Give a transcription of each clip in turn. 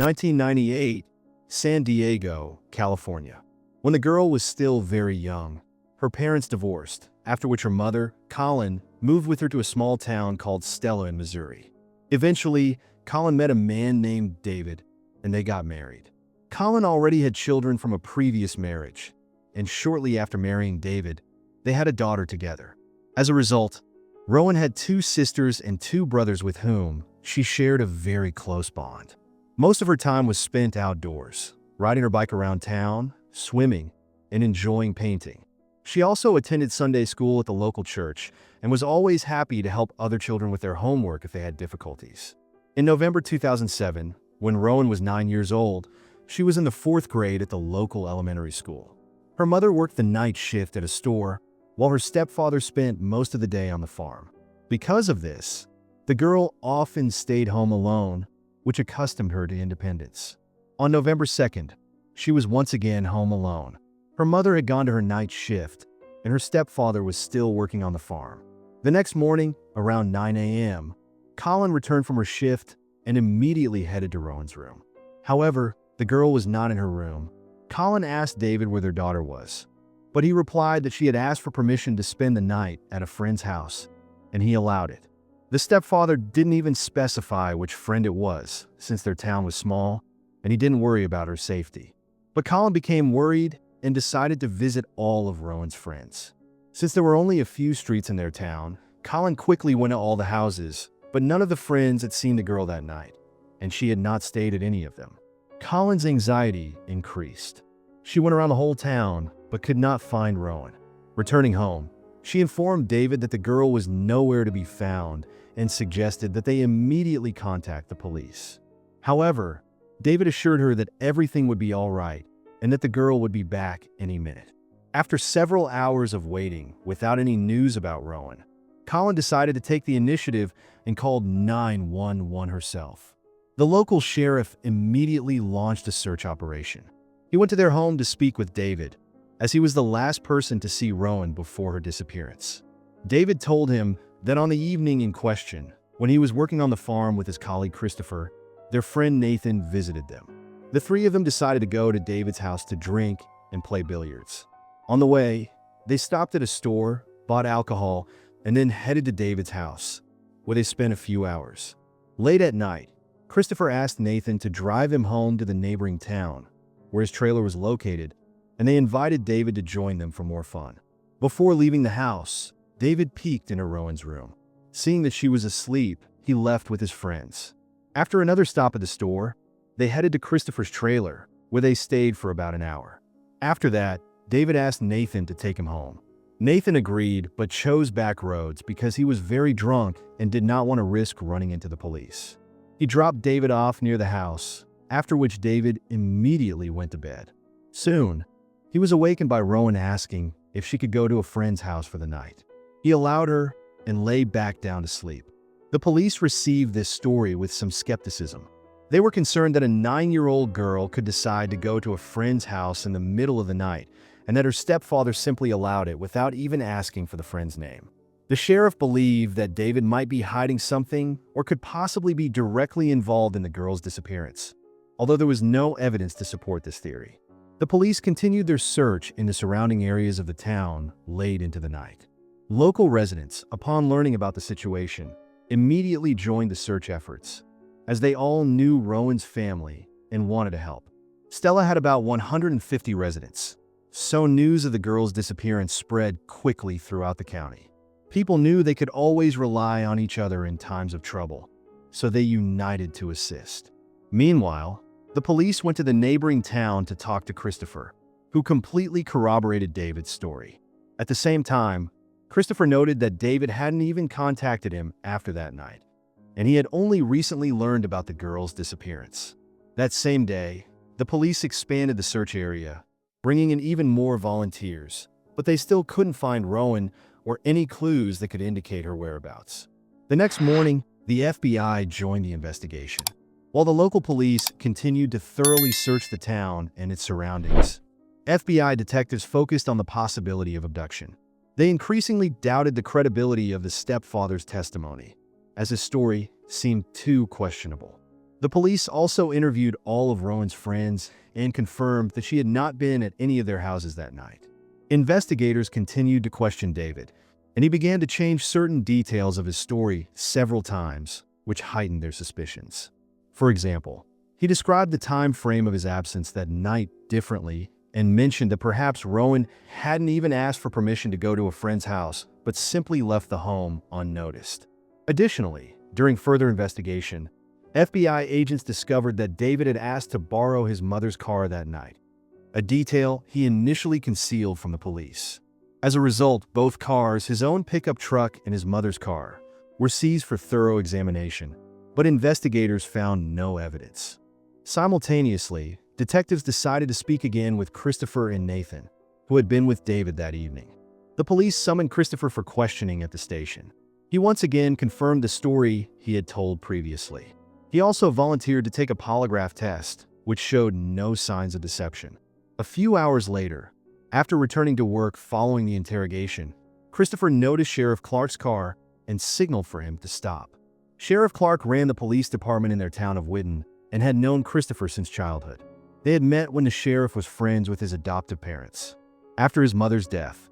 1998, San Diego, California. When the girl was still very young, her parents divorced, after which her mother, Colin, moved with her to a small town called Stella in Missouri. Eventually, Colin met a man named David, and they got married. Colin already had children from a previous marriage, and shortly after marrying David, they had a daughter together. As a result, Rowan had 2 sisters and 2 brothers with whom she shared a very close bond. Most of her time was spent outdoors, riding her bike around town, swimming, and enjoying painting. She also attended Sunday school at the local church and was always happy to help other children with their homework if they had difficulties. In November 2007, when Rowan was 9 years old, she was in the 4th grade at the local elementary school. Her mother worked the night shift at a store, while her stepfather spent most of the day on the farm. Because of this, the girl often stayed home alone, which accustomed her to independence. On November 2nd, she was once again home alone. Her mother had gone to her night shift, and her stepfather was still working on the farm. The next morning, around 9 a.m., Colin returned from her shift and immediately headed to Rowan's room. However, the girl was not in her room. Colin asked David where their daughter was, but he replied that she had asked for permission to spend the night at a friend's house, and he allowed it. The stepfather didn't even specify which friend it was, since their town was small, and he didn't worry about her safety. But Colin became worried and decided to visit all of Rowan's friends. Since there were only a few streets in their town, Colin quickly went to all the houses, but none of the friends had seen the girl that night, and she had not stayed at any of them. Colin's anxiety increased. She went around the whole town, but could not find Rowan. Returning home, she informed David that the girl was nowhere to be found and suggested that they immediately contact the police. However, David assured her that everything would be all right and that the girl would be back any minute. After several hours of waiting without any news about Rowan, Colin decided to take the initiative and called 911 herself. The local sheriff immediately launched a search operation. He went to their home to speak with David, as he was the last person to see Rowan before her disappearance. David told him that on the evening in question, when he was working on the farm with his colleague Christopher, their friend Nathan visited them. The 3 of them decided to go to David's house to drink and play billiards. On the way, they stopped at a store, bought alcohol, and then headed to David's house, where they spent a few hours. Late at night, Christopher asked Nathan to drive him home to the neighboring town, where his trailer was located, and they invited David to join them for more fun. Before leaving the house, David peeked into Rowan's room. Seeing that she was asleep, he left with his friends. After another stop at the store, they headed to Christopher's trailer, where they stayed for about an hour. After that, David asked Nathan to take him home. Nathan agreed, but chose back roads because he was very drunk and did not want to risk running into the police. He dropped David off near the house, after which David immediately went to bed. Soon, he was awakened by Rowan asking if she could go to a friend's house for the night. He allowed her and lay back down to sleep. The police received this story with some skepticism. They were concerned that a 9-year-old girl could decide to go to a friend's house in the middle of the night, and that her stepfather simply allowed it without even asking for the friend's name. The sheriff believed that David might be hiding something or could possibly be directly involved in the girl's disappearance, although there was no evidence to support this theory. The police continued their search in the surrounding areas of the town late into the night. Local residents, upon learning about the situation, immediately joined the search efforts, as they all knew Rowan's family and wanted to help. Stella had about 150 residents, so news of the girl's disappearance spread quickly throughout the county. People knew they could always rely on each other in times of trouble, so they united to assist. Meanwhile, the police went to the neighboring town to talk to Christopher, who completely corroborated David's story. At the same time, Christopher noted that David hadn't even contacted him after that night, and he had only recently learned about the girl's disappearance. That same day, the police expanded the search area, bringing in even more volunteers, but they still couldn't find Rowan or any clues that could indicate her whereabouts. The next morning, the FBI joined the investigation, while the local police continued to thoroughly search the town and its surroundings. FBI detectives focused on the possibility of abduction. They increasingly doubted the credibility of the stepfather's testimony, as his story seemed too questionable. The police also interviewed all of Rowan's friends and confirmed that she had not been at any of their houses that night. Investigators continued to question David, and he began to change certain details of his story several times, which heightened their suspicions. For example, he described the time frame of his absence that night differently and mentioned that perhaps Rowan hadn't even asked for permission to go to a friend's house, but simply left the home unnoticed. Additionally, during further investigation, FBI agents discovered that David had asked to borrow his mother's car that night, a detail he initially concealed from the police. As a result, both cars, his own pickup truck and his mother's car, were seized for thorough examination, but investigators found no evidence. Simultaneously, detectives decided to speak again with Christopher and Nathan, who had been with David that evening. The police summoned Christopher for questioning at the station. He once again confirmed the story he had told previously. He also volunteered to take a polygraph test, which showed no signs of deception. A few hours later, after returning to work following the interrogation, Christopher noticed Sheriff Clark's car and signaled for him to stop. Sheriff Clark ran the police department in their town of Whidden and had known Christopher since childhood. They had met when the sheriff was friends with his adoptive parents. After his mother's death,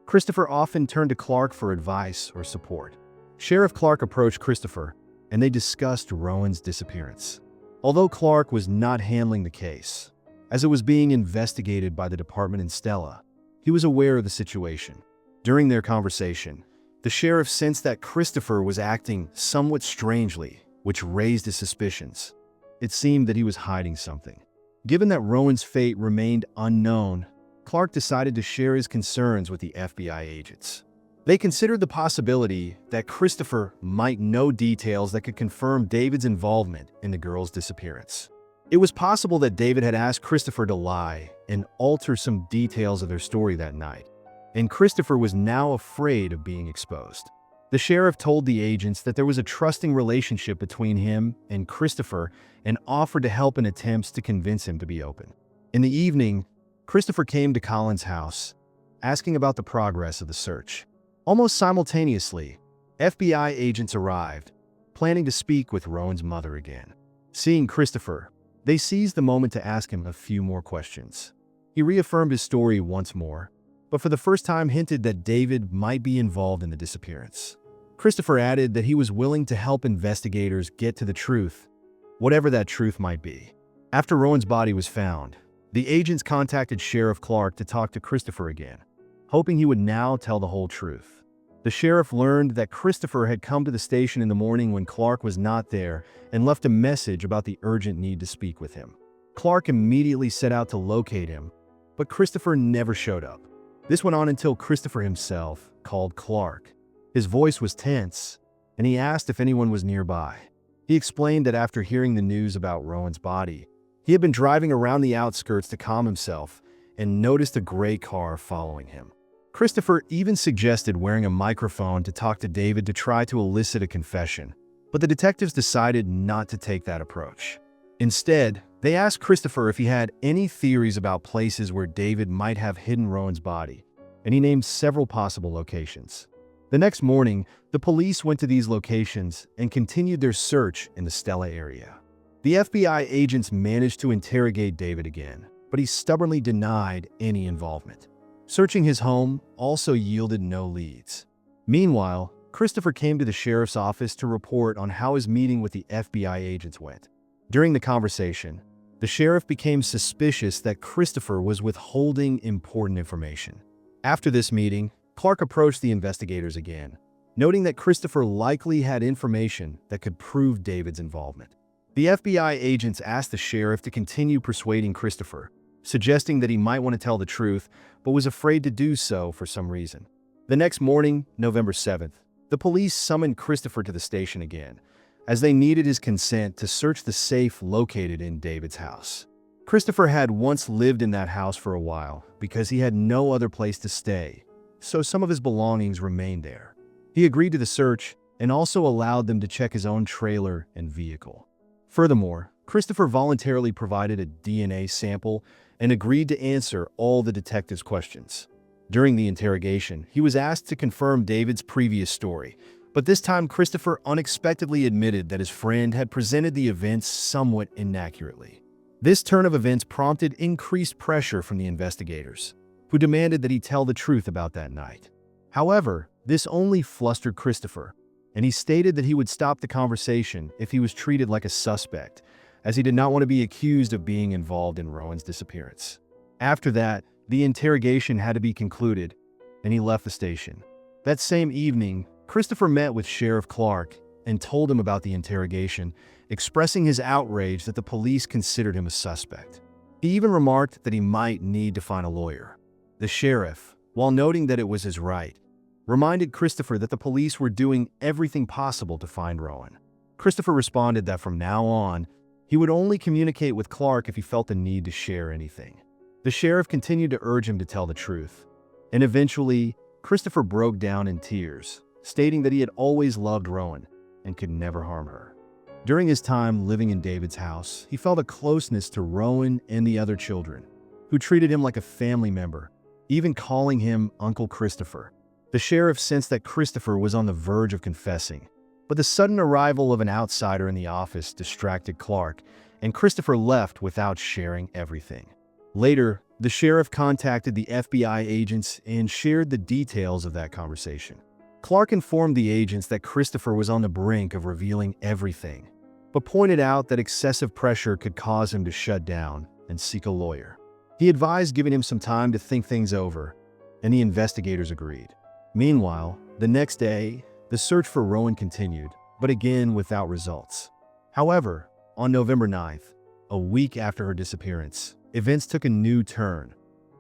Christopher often turned to Clark for advice or support. Sheriff Clark approached Christopher, and they discussed Rowan's disappearance. Although Clark was not handling the case, as it was being investigated by the department in Stella, he was aware of the situation. During their conversation, the sheriff sensed that Christopher was acting somewhat strangely, which raised his suspicions. It seemed that he was hiding something. Given that Rowan's fate remained unknown, Clark decided to share his concerns with the FBI agents. They considered the possibility that Christopher might know details that could confirm David's involvement in the girl's disappearance. It was possible that David had asked Christopher to lie and alter some details of their story that night, and Christopher was now afraid of being exposed. The sheriff told the agents that there was a trusting relationship between him and Christopher and offered to help in attempts to convince him to be open. In the evening, Christopher came to Colin's house, asking about the progress of the search. Almost simultaneously, FBI agents arrived, planning to speak with Rowan's mother again. Seeing Christopher, they seized the moment to ask him a few more questions. He reaffirmed his story once more, but for the first time hinted that David might be involved in the disappearance. Christopher added that he was willing to help investigators get to the truth, whatever that truth might be. After Rowan's body was found, the agents contacted Sheriff Clark to talk to Christopher again, hoping he would now tell the whole truth. The sheriff learned that Christopher had come to the station in the morning when Clark was not there and left a message about the urgent need to speak with him. Clark immediately set out to locate him, but Christopher never showed up. This went on until Christopher himself called Clark. His voice was tense, and he asked if anyone was nearby. He explained that after hearing the news about Rowan's body, he had been driving around the outskirts to calm himself and noticed a gray car following him. Christopher even suggested wearing a microphone to talk to David to try to elicit a confession, but the detectives decided not to take that approach. Instead, they asked Christopher if he had any theories about places where David might have hidden Rowan's body, and he named several possible locations. The next morning, the police went to these locations and continued their search in the Stella area. The FBI agents managed to interrogate David again, but he stubbornly denied any involvement. Searching his home also yielded no leads. Meanwhile, Christopher came to the sheriff's office to report on how his meeting with the FBI agents went. During the conversation, the sheriff became suspicious that Christopher was withholding important information. After this meeting, Clark approached the investigators again, noting that Christopher likely had information that could prove David's involvement. The FBI agents asked the sheriff to continue persuading Christopher, suggesting that he might want to tell the truth, but was afraid to do so for some reason. The next morning, November 7th, the police summoned Christopher to the station again, as they needed his consent to search the safe located in David's house. Christopher had once lived in that house for a while because he had no other place to stay, so some of his belongings remained there. He agreed to the search and also allowed them to check his own trailer and vehicle. Furthermore, Christopher voluntarily provided a DNA sample and agreed to answer all the detectives' questions. During the interrogation, he was asked to confirm David's previous story, But this time, Christopher unexpectedly admitted that his friend had presented the events somewhat inaccurately. This turn of events prompted increased pressure from the investigators, who demanded that he tell the truth about that night. However, this only flustered Christopher, and he stated that he would stop the conversation if he was treated like a suspect, as he did not want to be accused of being involved in Rowan's disappearance. After that, the interrogation had to be concluded, and he left the station. That same evening, Christopher met with Sheriff Clark and told him about the interrogation, expressing his outrage that the police considered him a suspect. He even remarked that he might need to find a lawyer. The sheriff, while noting that it was his right, reminded Christopher that the police were doing everything possible to find Rowan. Christopher responded that from now on, he would only communicate with Clark if he felt the need to share anything. The sheriff continued to urge him to tell the truth, and eventually, Christopher broke down in tears, stating that he had always loved Rowan and could never harm her. During his time living in David's house, he felt a closeness to Rowan and the other children, who treated him like a family member, even calling him Uncle Christopher. The sheriff sensed that Christopher was on the verge of confessing, but the sudden arrival of an outsider in the office distracted Clark, and Christopher left without sharing everything. Later, the sheriff contacted the FBI agents and shared the details of that conversation. Clark informed the agents that Christopher was on the brink of revealing everything, but pointed out that excessive pressure could cause him to shut down and seek a lawyer. He advised giving him some time to think things over, and the investigators agreed. Meanwhile, the next day, the search for Rowan continued, but again without results. However, on November 9th, a week after her disappearance, events took a new turn.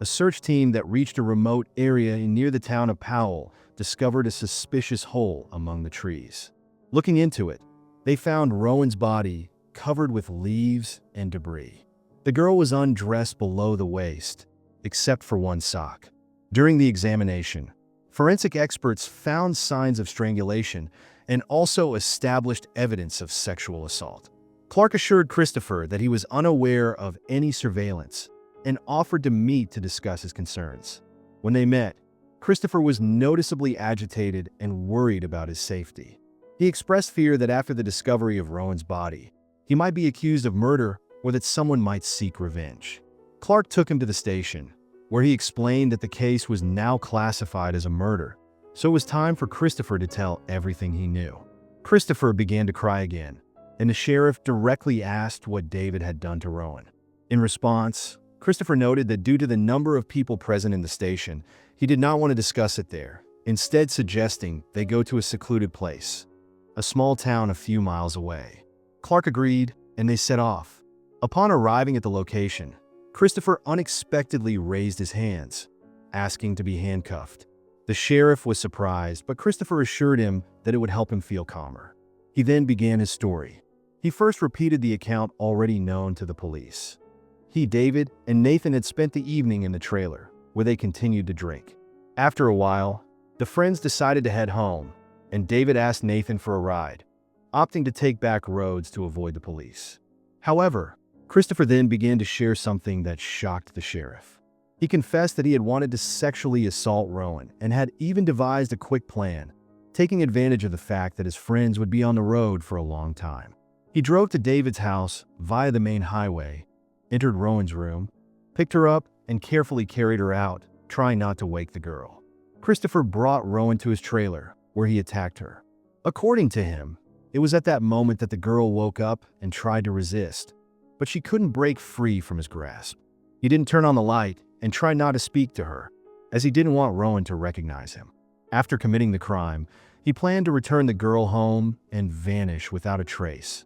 A search team that reached a remote area near the town of Powell discovered a suspicious hole among the trees. Looking into it, they found Rowan's body covered with leaves and debris. The girl was undressed below the waist, except for one sock. During the examination, forensic experts found signs of strangulation and also established evidence of sexual assault. Clark assured Christopher that he was unaware of any surveillance and offered to meet to discuss his concerns. When they met, Christopher was noticeably agitated and worried about his safety. He expressed fear that after the discovery of Rowan's body, he might be accused of murder or that someone might seek revenge. Clark took him to the station, where he explained that the case was now classified as a murder, so it was time for Christopher to tell everything he knew. Christopher began to cry again, and the sheriff directly asked what David had done to Rowan. In response, Christopher noted that due to the number of people present in the station, he did not want to discuss it there, instead suggesting they go to a secluded place, a small town a few miles away. Clark agreed, and they set off. Upon arriving at the location, Christopher unexpectedly raised his hands, asking to be handcuffed. The sheriff was surprised, but Christopher assured him that it would help him feel calmer. He then began his story. He first repeated the account already known to the police. He, David, and Nathan had spent the evening in the trailer, where they continued to drink. After a while, the friends decided to head home, and David asked Nathan for a ride, opting to take back roads to avoid the police. However, Christopher then began to share something that shocked the sheriff. He confessed that he had wanted to sexually assault Rowan and had even devised a quick plan, taking advantage of the fact that his friends would be on the road for a long time. He drove to David's house via the main highway, entered Rowan's room, picked her up, and carefully carried her out, trying not to wake the girl. Christopher brought Rowan to his trailer, where he attacked her. According to him, it was at that moment that the girl woke up and tried to resist, but she couldn't break free from his grasp. He didn't turn on the light and tried not to speak to her, as he didn't want Rowan to recognize him. After committing the crime, he planned to return the girl home and vanish without a trace.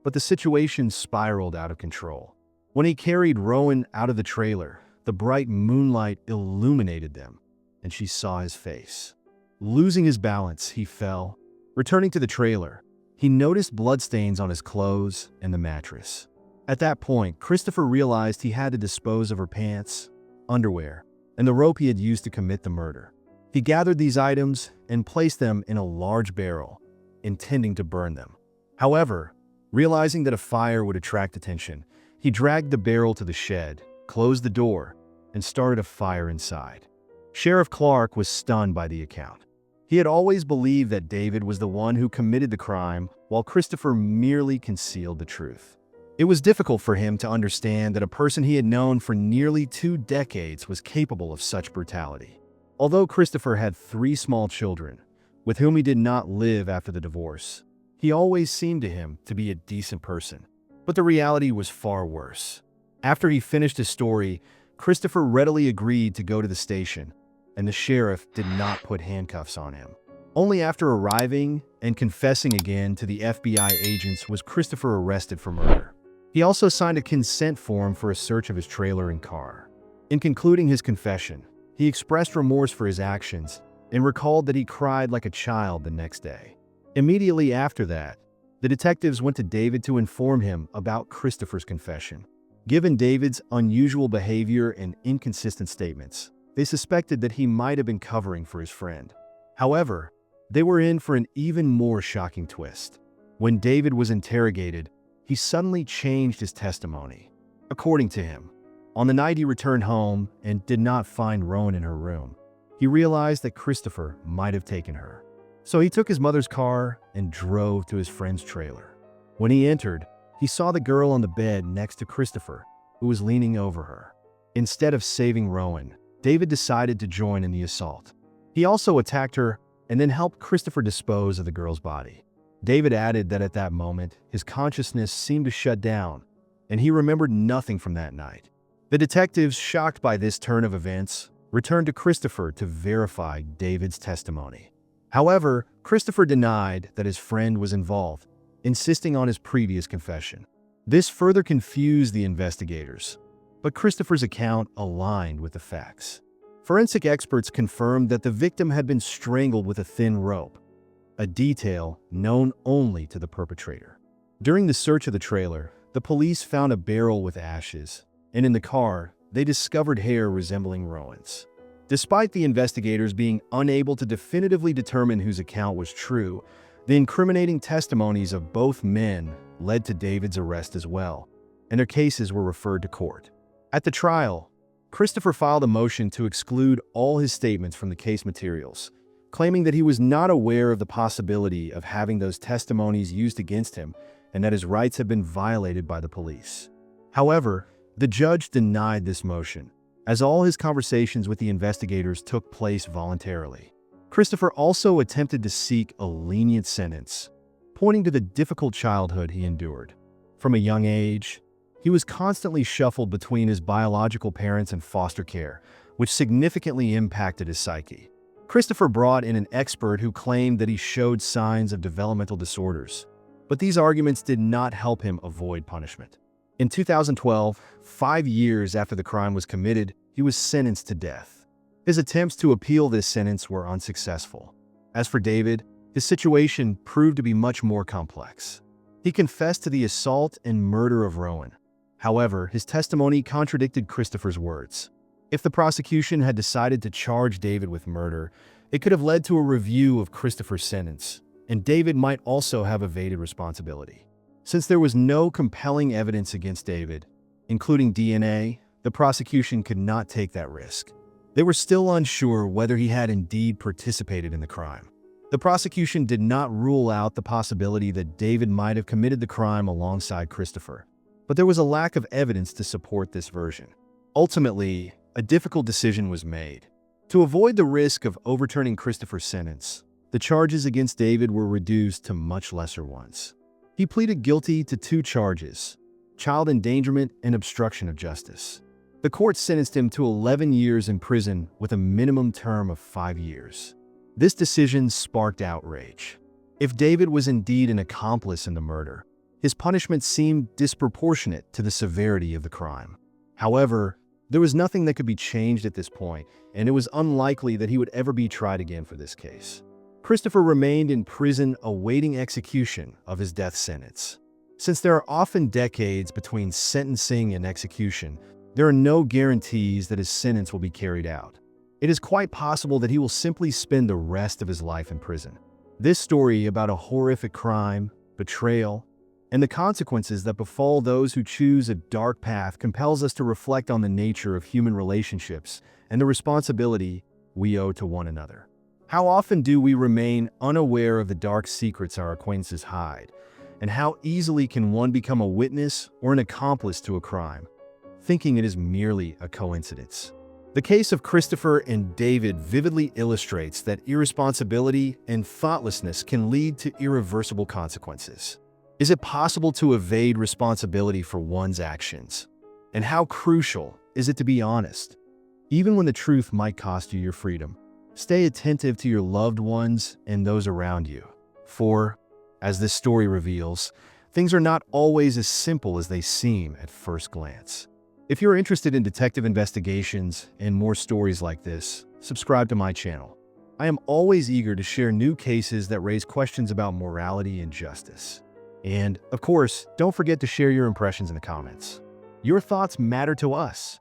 But the situation spiraled out of control. When he carried Rowan out of the trailer, the bright moonlight illuminated them, and she saw his face. Losing his balance, he fell. Returning to the trailer, he noticed bloodstains on his clothes and the mattress. At that point, Christopher realized he had to dispose of her pants, underwear, and the rope he had used to commit the murder. He gathered these items and placed them in a large barrel, intending to burn them. However, realizing that a fire would attract attention, he dragged the barrel to the shed, closed the door, and started a fire inside. Sheriff Clark was stunned by the account. He had always believed that David was the one who committed the crime, while Christopher merely concealed the truth. It was difficult for him to understand that a person he had known for nearly 2 decades was capable of such brutality. Although Christopher had 3 small children, with whom he did not live after the divorce, he always seemed to him to be a decent person. But the reality was far worse. After he finished his story, Christopher readily agreed to go to the station, and the sheriff did not put handcuffs on him. Only after arriving and confessing again to the FBI agents was Christopher arrested for murder. He also signed a consent form for a search of his trailer and car. In concluding his confession, he expressed remorse for his actions and recalled that he cried like a child the next day. Immediately after that, the detectives went to David to inform him about Christopher's confession. Given David's unusual behavior and inconsistent statements, they suspected that he might have been covering for his friend. However, they were in for an even more shocking twist. When David was interrogated, he suddenly changed his testimony. According to him, on the night he returned home and did not find Rowan in her room, he realized that Christopher might have taken her. So he took his mother's car and drove to his friend's trailer. When he entered, he saw the girl on the bed next to Christopher, who was leaning over her. Instead of saving Rowan, David decided to join in the assault. He also attacked her and then helped Christopher dispose of the girl's body. David added that at that moment, his consciousness seemed to shut down, and he remembered nothing from that night. The detectives, shocked by this turn of events, returned to Christopher to verify David's testimony. However, Christopher denied that his friend was involved, insisting on his previous confession. This further confused the investigators, but Christopher's account aligned with the facts. Forensic experts confirmed that the victim had been strangled with a thin rope, a detail known only to the perpetrator. During the search of the trailer, the police found a barrel with ashes, and in the car, they discovered hair resembling Rowan's. Despite the investigators being unable to definitively determine whose account was true, the incriminating testimonies of both men led to David's arrest as well, and their cases were referred to court. At the trial, Christopher filed a motion to exclude all his statements from the case materials, claiming that he was not aware of the possibility of having those testimonies used against him and that his rights had been violated by the police. However, the judge denied this motion, as all his conversations with the investigators took place voluntarily. Christopher also attempted to seek a lenient sentence, pointing to the difficult childhood he endured. From a young age, he was constantly shuffled between his biological parents and foster care, which significantly impacted his psyche. Christopher brought in an expert who claimed that he showed signs of developmental disorders, but these arguments did not help him avoid punishment. In 2012, 5 years after the crime was committed, he was sentenced to death. His attempts to appeal this sentence were unsuccessful. As for David, his situation proved to be much more complex. He confessed to the assault and murder of Rowan. However, his testimony contradicted Christopher's words. If the prosecution had decided to charge David with murder, it could have led to a review of Christopher's sentence, and David might also have evaded responsibility. Since there was no compelling evidence against David, including DNA, the prosecution could not take that risk. They were still unsure whether he had indeed participated in the crime. The prosecution did not rule out the possibility that David might have committed the crime alongside Christopher, but there was a lack of evidence to support this version. Ultimately, a difficult decision was made. To avoid the risk of overturning Christopher's sentence, the charges against David were reduced to much lesser ones. He pleaded guilty to 2 charges: child endangerment and obstruction of justice. The court sentenced him to 11 years in prison with a minimum term of 5 years. This decision sparked outrage. If David was indeed an accomplice in the murder, his punishment seemed disproportionate to the severity of the crime. However, there was nothing that could be changed at this point, and it was unlikely that he would ever be tried again for this case. Christopher remained in prison awaiting execution of his death sentence. Since there are often decades between sentencing and execution, there are no guarantees that his sentence will be carried out. It is quite possible that he will simply spend the rest of his life in prison. This story about a horrific crime, betrayal, and the consequences that befall those who choose a dark path compels us to reflect on the nature of human relationships and the responsibility we owe to one another. How often do we remain unaware of the dark secrets our acquaintances hide? And how easily can one become a witness or an accomplice to a crime, thinking it is merely a coincidence? The case of Christopher and David vividly illustrates that irresponsibility and thoughtlessness can lead to irreversible consequences. Is it possible to evade responsibility for one's actions? And how crucial is it to be honest, even when the truth might cost you your freedom? Stay attentive to your loved ones and those around you. For, as this story reveals, things are not always as simple as they seem at first glance. If you're interested in detective investigations and more stories like this, subscribe to my channel. I am always eager to share new cases that raise questions about morality and justice. And, of course, don't forget to share your impressions in the comments. Your thoughts matter to us.